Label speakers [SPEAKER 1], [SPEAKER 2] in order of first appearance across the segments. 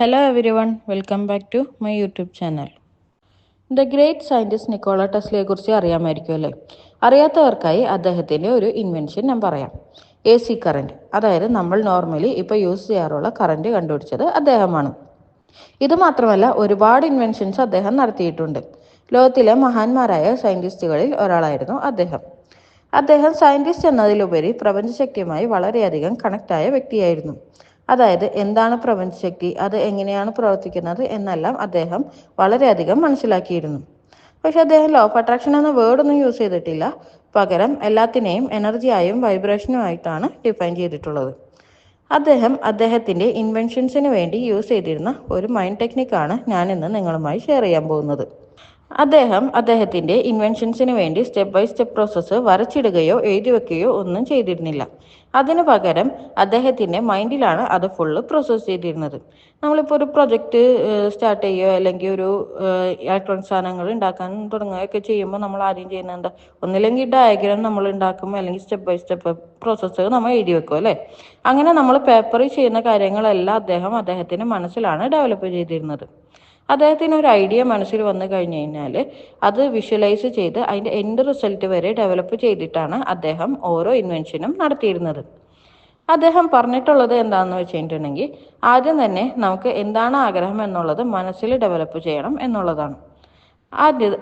[SPEAKER 1] Hello everyone, welcome back to my YouTube channel. The great scientist Nikola ടെസ്ലയെ കുറിച്ച് അറിയാമായിരിക്കും അല്ലേ? അറിയാത്തവർക്കായി അദ്ദേഹത്തിൻ്റെ ഒരു ഇൻവെൻഷൻ ഞാൻ പറയാം. AC കറണ്ട്, അതായത് നമ്മൾ നോർമലി ഇപ്പോൾ യൂസ് ചെയ്യാറുള്ള കറണ്ട് കണ്ടുപിടിച്ചത് അദ്ദേഹമാണ്. ഇത് മാത്രമല്ല ഒരുപാട് ഇൻവെൻഷൻസ് അദ്ദേഹം നടത്തിയിട്ടുണ്ട്. ലോകത്തിലെ മഹാന്മാരായ സയൻറ്റിസ്റ്റുകളിൽ ഒരാളായിരുന്നു അദ്ദേഹം. അദ്ദേഹം സയൻറ്റിസ്റ്റ് എന്നതിലുപരി പ്രപഞ്ചശക്തിയുമായി വളരെയധികം കണക്റ്റായ വ്യക്തിയായിരുന്നു. അതായത് എന്താണ് പ്രപഞ്ചശക്തി, അത് എങ്ങനെയാണ് പ്രവർത്തിക്കുന്നത് എന്നെല്ലാം അദ്ദേഹം വളരെയധികം മനസ്സിലാക്കിയിരുന്നു. പക്ഷെ അദ്ദേഹം ലോ ഓഫ് അട്രാക്ഷൻ എന്ന വേർഡൊന്നും യൂസ് ചെയ്തിട്ടില്ല. പകരം എല്ലാത്തിനെയും എനർജിയായും വൈബ്രേഷനുമായിട്ടാണ് ഡിഫൈൻ ചെയ്തിട്ടുള്ളത്. അദ്ദേഹം അദ്ദേഹത്തിൻ്റെ ഇൻവെൻഷൻസിന് വേണ്ടി യൂസ് ചെയ്തിരുന്ന ഒരു മൈൻഡ് ടെക്നിക്കാണ് ഞാനിന്ന് നിങ്ങളുമായി ഷെയർ ചെയ്യാൻ പോകുന്നത്. അദ്ദേഹം അദ്ദേഹത്തിൻ്റെ ഇൻവെൻഷൻസിന് വേണ്ടി സ്റ്റെപ്പ് ബൈ സ്റ്റെപ്പ് പ്രോസസ്സ് വരച്ചിടുകയോ എഴുതി വെക്കുകയോ ഒന്നും ചെയ്തിരുന്നില്ല. അതിനു പകരം അദ്ദേഹത്തിൻ്റെ മൈൻഡിലാണ് അത് ഫുള്ള് പ്രോസസ്സ് ചെയ്തിരുന്നത്. നമ്മളിപ്പോൾ ഒരു പ്രൊജക്റ്റ് സ്റ്റാർട്ട് ചെയ്യുകയോ അല്ലെങ്കിൽ ഒരു ഇലക്ട്രോണിക് സാധനങ്ങൾ ഉണ്ടാക്കാൻ തുടങ്ങുകയൊക്കെ ചെയ്യുമ്പോൾ നമ്മൾ ആദ്യം ചെയ്യുന്നത് എന്താ? ഒന്നില്ലെങ്കിൽ ഡയഗ്രാം നമ്മൾ ഉണ്ടാക്കും, അല്ലെങ്കിൽ സ്റ്റെപ്പ് ബൈ സ്റ്റെപ്പ് പ്രോസസ്സ് നമ്മൾ എഴുതി വെക്കും അല്ലേ? അങ്ങനെ നമ്മൾ പേപ്പറിൽ ചെയ്യുന്ന കാര്യങ്ങളെല്ലാം അദ്ദേഹത്തിൻ്റെ മനസ്സിലാണ് ഡെവലപ്പ് ചെയ്തിരുന്നത്. അദ്ദേഹത്തിന് ഒരു ഐഡിയ മനസ്സിൽ വന്നു കഴിഞ്ഞു കഴിഞ്ഞാൽ അത് വിഷ്വലൈസ് ചെയ്ത് അതിൻ്റെ എൻഡ് റിസൾട്ട് വരെ ഡെവലപ്പ് ചെയ്തിട്ടാണ് അദ്ദേഹം ഓരോ ഇൻവെൻഷനും നടത്തിയിരുന്നത്. അദ്ദേഹം പറഞ്ഞിട്ടുള്ളത് എന്താണെന്ന് വെച്ചിട്ടുണ്ടെങ്കിൽ ആദ്യം തന്നെ നമുക്ക് എന്താണ് ആഗ്രഹം എന്നുള്ളത് മനസ്സിൽ ഡെവലപ്പ് ചെയ്യണം എന്നുള്ളതാണ്.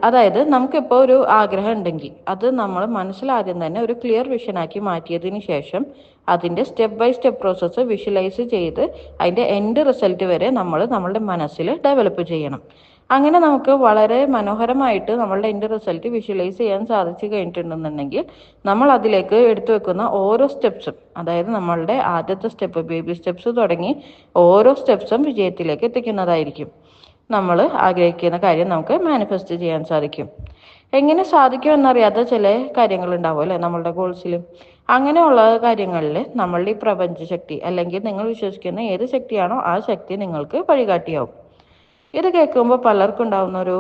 [SPEAKER 1] അതായത് നമുക്കിപ്പോൾ ഒരു ആഗ്രഹം ഉണ്ടെങ്കിൽ അത് നമ്മൾ മനസ്സിൽ ആദ്യം തന്നെ ഒരു ക്ലിയർ വിഷനാക്കി മാറ്റിയതിന് ശേഷം അതിൻ്റെ step by step process visualise ചെയ്ത് അതിൻ്റെ എൻഡ് റിസൾട്ട് വരെ നമ്മളുടെ മനസ്സിൽ ഡെവലപ്പ് ചെയ്യണം. അങ്ങനെ നമുക്ക് വളരെ മനോഹരമായിട്ട് നമ്മളുടെ എൻഡ് റിസൾട്ട് വിഷ്വലൈസ് ചെയ്യാൻ സാധിച്ചു കഴിഞ്ഞിട്ടുണ്ടെന്നുണ്ടെങ്കിൽ നമ്മൾ അതിലേക്ക് എടുത്തു വെക്കുന്ന ഓരോ സ്റ്റെപ്സും, അതായത് നമ്മളുടെ ആദ്യത്തെ സ്റ്റെപ്പ് ബേബി സ്റ്റെപ്സ് തുടങ്ങി ഓരോ സ്റ്റെപ്സും വിജയത്തിലേക്ക് എത്തിക്കുന്നതായിരിക്കും. നമ്മൾ ആഗ്രഹിക്കുന്ന കാര്യം നമുക്ക് മാനിഫെസ്റ്റ് ചെയ്യാൻ സാധിക്കും. എങ്ങനെ സാധിക്കും എന്നറിയാത്ത ചില കാര്യങ്ങൾ ഉണ്ടാവും അല്ലേ നമ്മളുടെ ഗോൾസിൽ. അങ്ങനെയുള്ള കാര്യങ്ങളിൽ നമ്മളുടെ ഈ പ്രപഞ്ചശക്തി അല്ലെങ്കിൽ നിങ്ങൾ വിശ്വസിക്കുന്ന ഏത് ശക്തിയാണോ ആ ശക്തി നിങ്ങൾക്ക് വഴികാട്ടിയാവും. ഇത് കേൾക്കുമ്പോൾ പലർക്കും ഉണ്ടാവുന്ന ഒരു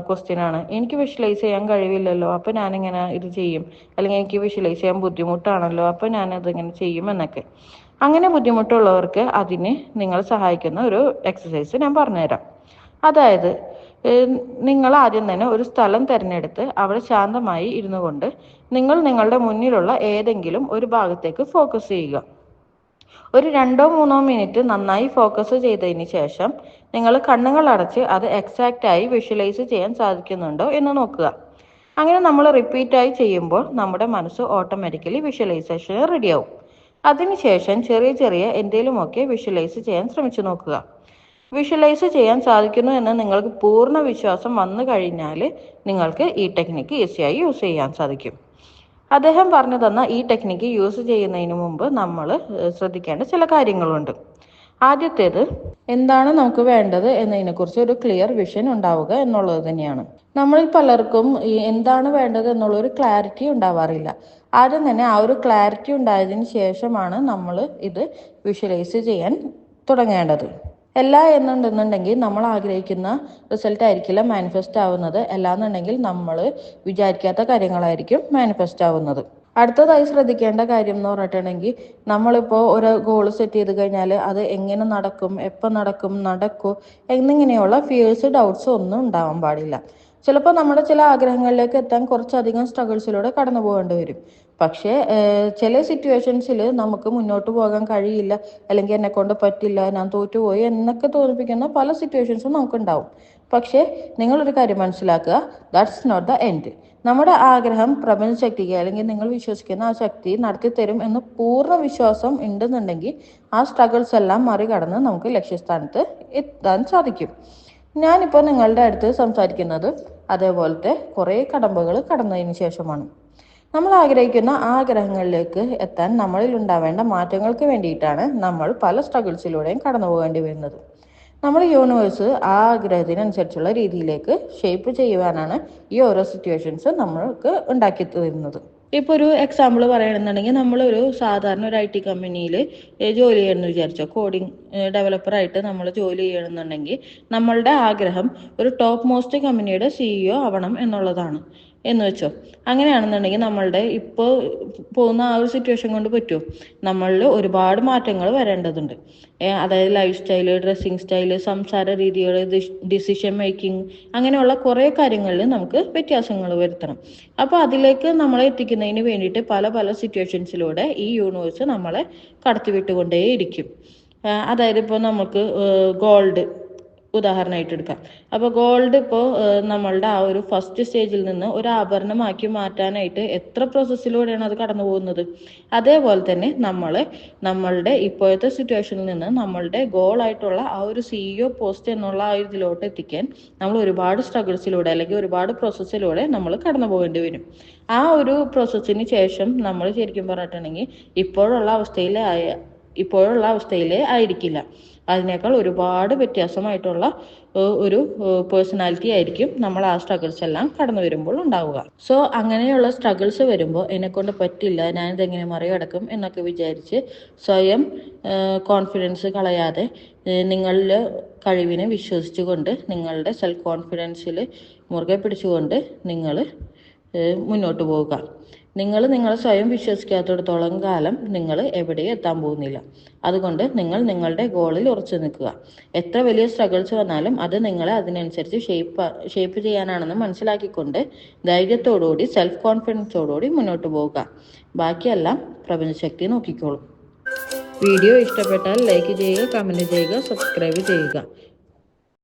[SPEAKER 1] ക്വസ്റ്റ്യൻ ആണ്, എനിക്ക് വിഷ്വലൈസ് ചെയ്യാൻ കഴിവില്ലല്ലോ, അപ്പോൾ ഞാനിങ്ങനെ ഇത് ചെയ്യും, അല്ലെങ്കിൽ എനിക്ക് വിഷ്വലൈസ് ചെയ്യാൻ ബുദ്ധിമുട്ടാണല്ലോ, അപ്പോൾ ഞാനതിങ്ങനെ ചെയ്യും എന്നൊക്കെ. അങ്ങനെ ബുദ്ധിമുട്ടുള്ളവർക്ക് അതിന് നിങ്ങൾ സഹായിക്കുന്ന ഒരു എക്സസൈസ് ഞാൻ പറഞ്ഞുതരാം. അതായത് നിങ്ങൾ ആദ്യം തന്നെ ഒരു സ്ഥലം തിരഞ്ഞെടുത്ത് അവിടെ ശാന്തമായി ഇരുന്നു കൊണ്ട് നിങ്ങൾ നിങ്ങളുടെ മുന്നിലുള്ള ഏതെങ്കിലും ഒരു ഭാഗത്തേക്ക് ഫോക്കസ് ചെയ്യുക. ഒരു 2-3 മിനിറ്റ് നന്നായി ഫോക്കസ് ചെയ്തതിന് ശേഷം നിങ്ങൾ കണ്ണുകൾ അടച്ച് അത് എക്സാക്റ്റായി വിഷ്വലൈസ് ചെയ്യാൻ സാധിക്കുന്നുണ്ടോ എന്ന് നോക്കുക. അങ്ങനെ നമ്മൾ റിപ്പീറ്റായി ചെയ്യുമ്പോൾ നമ്മുടെ മനസ്സ് ഓട്ടോമാറ്റിക്കലി വിഷ്വലൈസേഷൻ റെഡിയാവും. അതിനുശേഷം ചെറിയ ചെറിയ എന്തെങ്കിലുമൊക്കെ വിഷ്വലൈസ് ചെയ്യാൻ ശ്രമിച്ചു നോക്കുക. വിഷ്വലൈസ് ചെയ്യാൻ സാധിക്കുന്നു എന്ന് നിങ്ങൾക്ക് പൂർണ്ണ വിശ്വാസം വന്നു കഴിഞ്ഞാൽ നിങ്ങൾക്ക് ഈ ടെക്നിക്ക് ഈസിയായി യൂസ് ചെയ്യാൻ സാധിക്കും. അദ്ദേഹം പറഞ്ഞു തന്ന ഈ ടെക്നിക്ക് യൂസ് ചെയ്യുന്നതിന് മുമ്പ് നമ്മൾ ശ്രദ്ധിക്കേണ്ട ചില കാര്യങ്ങളുണ്ട്. ആദ്യത്തേത്, എന്താണ് നമുക്ക് വേണ്ടത് എന്നതിനെക്കുറിച്ച് ഒരു ക്ലിയർ വിഷൻ ഉണ്ടാവുക എന്നുള്ളത് തന്നെയാണ്. നമ്മളിൽ പലർക്കും ഈ എന്താണ് വേണ്ടത് എന്നുള്ളൊരു ക്ലാരിറ്റി ഉണ്ടാവാറില്ല. ആദ്യം തന്നെ ആ ഒരു ക്ലാരിറ്റി ഉണ്ടായതിന് ശേഷമാണ് നമ്മൾ ഇത് വിഷ്വലൈസ് ചെയ്യാൻ തുടങ്ങേണ്ടത്. എല്ലാ എന്നുണ്ടെന്നുണ്ടെങ്കിൽ നമ്മൾ ആഗ്രഹിക്കുന്ന റിസൾട്ട് ആയിരിക്കില്ല മാനിഫെസ്റ്റ് ആവുന്നത്. അല്ലാന്നുണ്ടെങ്കിൽ നമ്മൾ വിചാരിക്കാത്ത കാര്യങ്ങളായിരിക്കും മാനിഫെസ്റ്റ് ആവുന്നത്. അടുത്തതായി ശ്രദ്ധിക്കേണ്ട കാര്യം എന്ന് പറഞ്ഞിട്ടുണ്ടെങ്കിൽ നമ്മളിപ്പോൾ ഒരു ഗോൾ സെറ്റ് ചെയ്ത് കഴിഞ്ഞാൽ അത് എങ്ങനെ നടക്കും, എപ്പോൾ നടക്കുമോ എന്നിങ്ങനെയുള്ള ഫിയേഴ്സ് ഡൗട്ട്സ് ഒന്നും ഉണ്ടാവാൻ പാടില്ല. ചിലപ്പോൾ നമ്മുടെ ചില ആഗ്രഹങ്ങളിലേക്ക് എത്താൻ കുറച്ചധികം സ്ട്രഗിൾസിലൂടെ കടന്നു പോകേണ്ടി വരും. പക്ഷേ ചില സിറ്റുവേഷൻസിൽ നമുക്ക് മുന്നോട്ട് പോകാൻ കഴിയില്ല, അല്ലെങ്കിൽ എന്നെ കൊണ്ട് പറ്റില്ല, ഞാൻ തോറ്റുപോയി എന്നൊക്കെ തോന്നിപ്പിക്കുന്ന പല സിറ്റുവേഷൻസും നമുക്കുണ്ടാവും. പക്ഷേ നിങ്ങളൊരു കാര്യം മനസ്സിലാക്കുക, ദാറ്റ്സ് നോട്ട് ദ എൻഡ്. നമ്മുടെ ആഗ്രഹം പ്രപഞ്ചശക്തിക്ക് അല്ലെങ്കിൽ നിങ്ങൾ വിശ്വസിക്കുന്ന ആ ശക്തി നടത്തിത്തരും എന്ന് പൂർണ്ണ വിശ്വാസം ഉണ്ടെന്നുണ്ടെങ്കിൽ ആ സ്ട്രഗിൾസ് എല്ലാം മറികടന്ന് നമുക്ക് ലക്ഷ്യസ്ഥാനത്ത് എത്താൻ സാധിക്കും. ഞാനിപ്പോൾ നിങ്ങളുടെ അടുത്ത് സംസാരിക്കുന്നത് അതേപോലത്തെ കുറേ കടമ്പകൾ കടന്നതിന് ശേഷമാണ്. നമ്മൾ ആഗ്രഹിക്കുന്ന ആഗ്രഹങ്ങളിലേക്ക് എത്താൻ നമ്മളിൽ ഉണ്ടാവേണ്ട മാറ്റങ്ങൾക്ക് വേണ്ടിയിട്ടാണ് നമ്മൾ പല സ്ട്രഗിൾസിലൂടെയും കടന്നു പോകേണ്ടി വരുന്നത്. നമ്മുടെ യൂണിവേഴ്സ് ആ ആഗ്രഹത്തിനനുസരിച്ചുള്ള രീതിയിലേക്ക് ഷേപ്പ് ചെയ്യുവാനാണ് ഈ ഓരോ സിറ്റുവേഷൻസ് നമ്മൾക്ക് ഉണ്ടാക്കി തരുന്നത്. ഇപ്പോൾ ഒരു എക്സാമ്പിൾ പറയുകയാണെന്നുണ്ടെങ്കിൽ നമ്മളൊരു സാധാരണ ഒരു IT കമ്പനിയിൽ ജോലി ചെയ്യണമെന്ന് വിചാരിച്ചോ, കോഡിംഗ് ഡെവലപ്പറായിട്ട് നമ്മൾ ജോലി ചെയ്യണമെന്നുണ്ടെങ്കിൽ നമ്മളുടെ ആഗ്രഹം ഒരു ടോപ്പ് മോസ്റ്റ് കമ്പനിയുടെ CEO ആവണം എന്നുള്ളതാണ്. എന്ന് വെച്ചോ. അങ്ങനെയാണെന്നുണ്ടെങ്കിൽ നമ്മളുടെ ഇപ്പോൾ പോകുന്ന ആ ഒരു സിറ്റുവേഷൻ കൊണ്ട് പറ്റുമോ? നമ്മളിൽ ഒരുപാട് മാറ്റങ്ങൾ വരേണ്ടതുണ്ട്. അതായത് ലൈഫ് സ്റ്റൈല്, ഡ്രസ്സിങ് സ്റ്റൈല്, സംസാര രീതികൾ, ഡിസിഷൻ മേക്കിംഗ്, അങ്ങനെയുള്ള കുറേ കാര്യങ്ങളിൽ നമുക്ക് വ്യത്യാസങ്ങൾ വരുത്തണം. അപ്പോൾ അതിലേക്ക് നമ്മളെ എത്തിക്കുന്നതിന് വേണ്ടിയിട്ട് പല പല സിറ്റുവേഷൻസിലൂടെ ഈ യൂണിവേഴ്സ് നമ്മളെ കടത്തിവിട്ടുകൊണ്ടേയിരിക്കും. അതായത് ഇപ്പോൾ നമുക്ക് ഗോൾഡ് ഉദാഹരണമായിട്ട് എടുക്കാം. അപ്പോൾ ഗോൾഡ് ഇപ്പോൾ നമ്മളുടെ ആ ഒരു ഫസ്റ്റ് സ്റ്റേജിൽ നിന്ന് ഒരു ആഭരണമാക്കി മാറ്റാനായിട്ട് എത്ര പ്രോസസ്സിലൂടെയാണ് അത് കടന്നു പോകുന്നത്. അതേപോലെ തന്നെ നമ്മളുടെ ഇപ്പോഴത്തെ സിറ്റുവേഷനിൽ നിന്ന് നമ്മളുടെ ഗോളായിട്ടുള്ള ആ ഒരു CEO പോസ്റ്റ് എന്നുള്ള ആ ഇതിലോട്ട് എത്തിക്കാൻ നമ്മൾ ഒരുപാട് സ്ട്രഗിൾസിലൂടെ അല്ലെങ്കിൽ ഒരുപാട് പ്രോസസ്സിലൂടെ നമ്മൾ കടന്നു പോകേണ്ടി വരും. ആ ഒരു പ്രോസസ്സിന് ശേഷം നമ്മൾ ശരിക്കും പറഞ്ഞിട്ടുണ്ടെങ്കിൽ ഇപ്പോഴുള്ള അവസ്ഥയിലേ ആയിരിക്കില്ല. അതിനേക്കാൾ ഒരുപാട് വ്യത്യാസമായിട്ടുള്ള ഒരു പേഴ്സണാലിറ്റി ആയിരിക്കും നമ്മൾ ആ സ്ട്രഗിൾസ് എല്ലാം കടന്നു വരുമ്പോൾ ഉണ്ടാവുക. സോ അങ്ങനെയുള്ള സ്ട്രഗിൾസ് വരുമ്പോൾ എന്നെക്കൊണ്ട് പറ്റില്ല, ഞാനിതെങ്ങനെ മറികടക്കും എന്നൊക്കെ വിചാരിച്ച് സ്വയം കോൺഫിഡൻസ് കളയാതെ നിങ്ങളിൽ കഴിവിനെ വിശ്വസിച്ചുകൊണ്ട് നിങ്ങളുടെ സെൽഫ് കോൺഫിഡൻസിൽ മുറുകെ പിടിച്ചുകൊണ്ട് നിങ്ങൾ മുന്നോട്ട് പോവുക. നിങ്ങൾ നിങ്ങളെ സ്വയം വിശ്വസിക്കാത്തിടത്തോളം കാലം നിങ്ങൾ എവിടെയും എത്താൻ പോകുന്നില്ല. അതുകൊണ്ട് നിങ്ങൾ നിങ്ങളുടെ ഗോളിൽ ഉറച്ചു നിൽക്കുക. എത്ര വലിയ സ്ട്രഗിൾസ് വന്നാലും അത് നിങ്ങളെ അതിനനുസരിച്ച് ഷേപ്പ് ചെയ്യാനാണെന്ന് മനസ്സിലാക്കിക്കൊണ്ട് ധൈര്യത്തോടുകൂടി സെൽഫ് കോൺഫിഡൻസോടുകൂടി മുന്നോട്ട് പോവുക. ബാക്കിയെല്ലാം പ്രപഞ്ചശക്തി നോക്കിക്കോളും. വീഡിയോ ഇഷ്ടപ്പെട്ടാൽ ലൈക്ക് ചെയ്യുക, കമൻറ്റ് ചെയ്യുക, സബ്സ്ക്രൈബ് ചെയ്യുക.